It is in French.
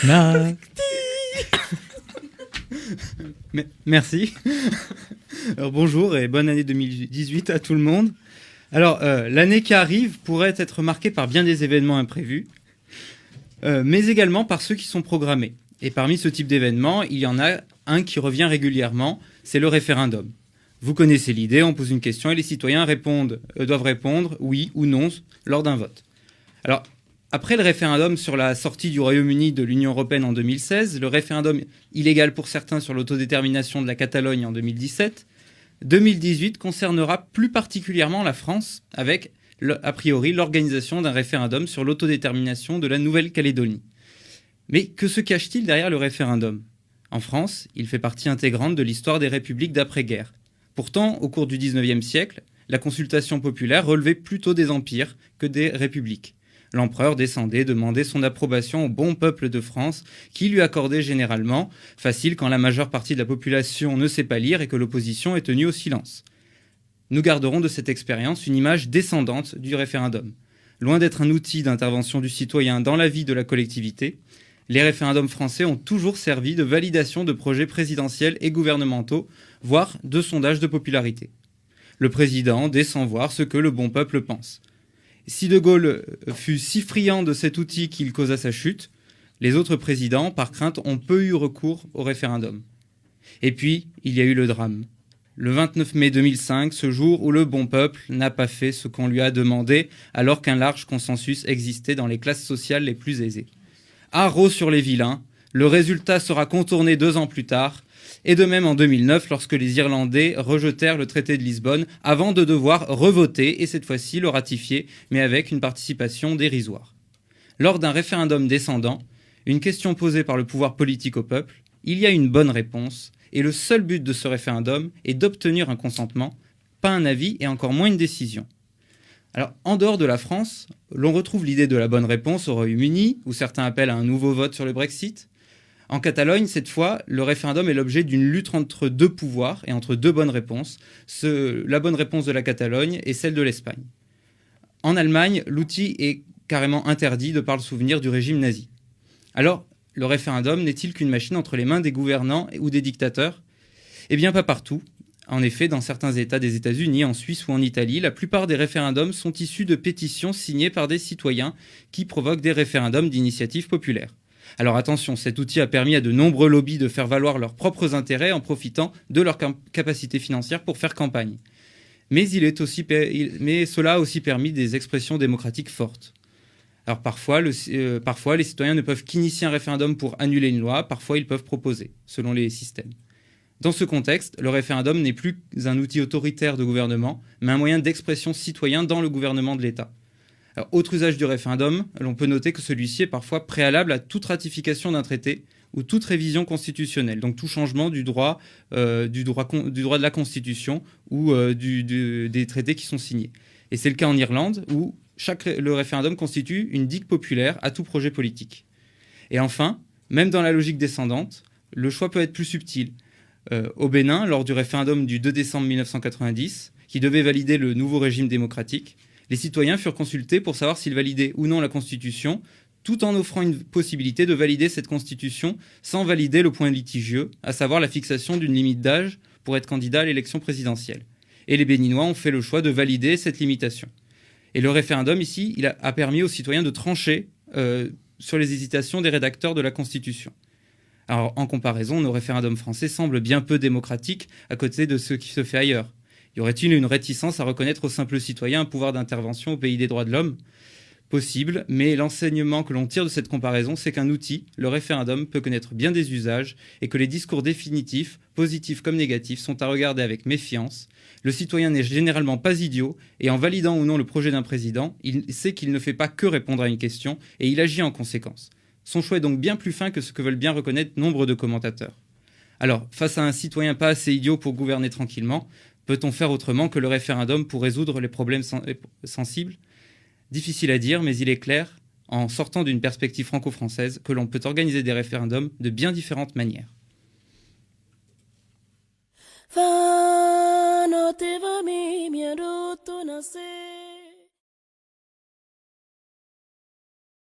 Na- Merci. Alors, bonjour et bonne année 2018 à tout le monde. Alors, l'année qui arrive pourrait être marquée par bien des événements imprévus, mais également par ceux qui sont programmés. Et parmi ce type d'événements, il y en a un qui revient régulièrement, c'est le référendum. Vous connaissez l'idée, on pose une question et les citoyens doivent répondre oui ou non lors d'un vote. Alors, après le référendum sur la sortie du Royaume-Uni de l'Union européenne en 2016, le référendum illégal pour certains sur l'autodétermination de la Catalogne en 2017, 2018 concernera plus particulièrement la France avec, a priori, l'organisation d'un référendum sur l'autodétermination de la Nouvelle-Calédonie. Mais que se cache-t-il derrière le référendum ? En France, il fait partie intégrante de l'histoire des républiques d'après-guerre. Pourtant, au cours du XIXe siècle, la consultation populaire relevait plutôt des empires que des républiques. L'empereur descendait demander son approbation au bon peuple de France, qui lui accordait généralement, facile quand la majeure partie de la population ne sait pas lire et que l'opposition est tenue au silence. Nous garderons de cette expérience une image descendante du référendum. Loin d'être un outil d'intervention du citoyen dans la vie de la collectivité, les référendums français ont toujours servi de validation de projets présidentiels et gouvernementaux, voire de sondage de popularité. Le président descend voir ce que le bon peuple pense. Si De Gaulle fut si friand de cet outil qu'il causa sa chute, les autres présidents, par crainte, ont peu eu recours au référendum. Et puis, il y a eu le drame. Le 29 mai 2005, ce jour où le bon peuple n'a pas fait ce qu'on lui a demandé, alors qu'un large consensus existait dans les classes sociales les plus aisées. Haro sur les vilains, le résultat sera contourné 2 ans plus tard, et de même en 2009 lorsque les Irlandais rejetèrent le traité de Lisbonne avant de devoir revoter et cette fois-ci le ratifier, mais avec une participation dérisoire. Lors d'un référendum descendant, une question posée par le pouvoir politique au peuple, il y a une bonne réponse, et le seul but de ce référendum est d'obtenir un consentement, pas un avis et encore moins une décision. Alors, en dehors de la France, l'on retrouve l'idée de la bonne réponse au Royaume-Uni, où certains appellent à un nouveau vote sur le Brexit. En Catalogne, cette fois, le référendum est l'objet d'une lutte entre 2 pouvoirs et entre 2 bonnes réponses, la bonne réponse de la Catalogne et celle de l'Espagne. En Allemagne, l'outil est carrément interdit de par le souvenir du régime nazi. Alors, le référendum n'est-il qu'une machine entre les mains des gouvernants ou des dictateurs ? Eh bien, pas partout. En effet, dans certains États des États-Unis, en Suisse ou en Italie, la plupart des référendums sont issus de pétitions signées par des citoyens qui provoquent des référendums d'initiative populaire. Alors attention, cet outil a permis à de nombreux lobbies de faire valoir leurs propres intérêts en profitant de leur capacité financière pour faire campagne. Mais cela a aussi permis des expressions démocratiques fortes. Alors parfois, les citoyens ne peuvent qu'initier un référendum pour annuler une loi, parfois ils peuvent proposer, selon les systèmes. Dans ce contexte, le référendum n'est plus un outil autoritaire de gouvernement, mais un moyen d'expression citoyen dans le gouvernement de l'État. Alors, autre usage du référendum, l'on peut noter que celui-ci est parfois préalable à toute ratification d'un traité ou toute révision constitutionnelle, donc tout changement du droit de la Constitution ou des traités qui sont signés. Et c'est le cas en Irlande, où le référendum constitue une digue populaire à tout projet politique. Et enfin, même dans la logique descendante, le choix peut être plus subtil. Au Bénin, lors du référendum du 2 décembre 1990, qui devait valider le nouveau régime démocratique, les citoyens furent consultés pour savoir s'ils validaient ou non la Constitution, tout en offrant une possibilité de valider cette Constitution sans valider le point litigieux, à savoir la fixation d'une limite d'âge pour être candidat à l'élection présidentielle. Et les Béninois ont fait le choix de valider cette limitation. Et le référendum, ici, a permis aux citoyens de trancher sur les hésitations des rédacteurs de la Constitution. Alors, en comparaison, nos référendums français semblent bien peu démocratiques à côté de ce qui se fait ailleurs. Y aurait-il une réticence à reconnaître aux simples citoyens un pouvoir d'intervention au pays des droits de l'homme ? Possible, mais l'enseignement que l'on tire de cette comparaison, c'est qu'un outil, le référendum, peut connaître bien des usages et que les discours définitifs, positifs comme négatifs, sont à regarder avec méfiance. Le citoyen n'est généralement pas idiot et en validant ou non le projet d'un président, il sait qu'il ne fait pas que répondre à une question et il agit en conséquence. Son choix est donc bien plus fin que ce que veulent bien reconnaître nombre de commentateurs. Alors, face à un citoyen pas assez idiot pour gouverner tranquillement, peut-on faire autrement que le référendum pour résoudre les problèmes sensibles ? Difficile à dire, mais il est clair, en sortant d'une perspective franco-française, que l'on peut organiser des référendums de bien différentes manières.